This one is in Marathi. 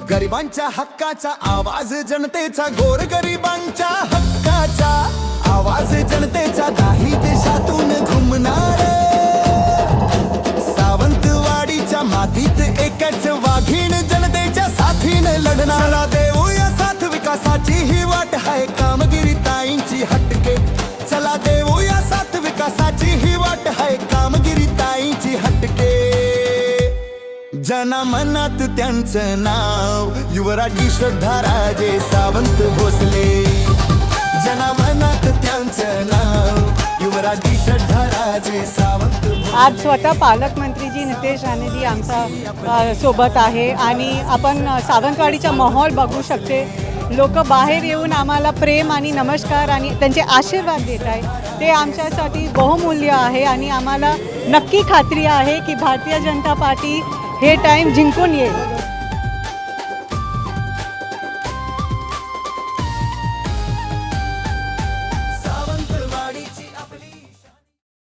गरिबांच्या हक्काचा आवाज, जनतेचा गोरगरिबांच्या हक्काचा आवाज, जनतेचा दाही देशातून घुमणार. सावंतवाडीच्या मातीत एकच वाघीण जनतेच्या साथीने लढणार. चला देऊया साथ, विकासाची ही वाट आहे कामगिरी ताईंची हटके. चला देऊया साथ, विकासाची ही वाट आहे कामगिरी ताईंची हटके. जनमनात त्यांचं नाव युवराजी श्रद्धाराजे सावंत भोसले. जनमनात त्यांचं नाव युवराजी श्रद्धाराजे सावंत भोसले. आज स्वतः पालकमंत्रीजी नितेश राणेजी आमचा सोबत आहे आणि आपण सावंतवाडीचा माहोल बघू शकते. लोक बाहेर येऊन आम्हाला प्रेम आणि नमस्कार आणि त्यांचे आशीर्वाद देत आहे. ते आमच्यासाठी बहुमूल्य आहे आणि आम्हाला नक्की खात्री आहे की भारतीय जनता पार्टी हे टाईम जिंकून येईल.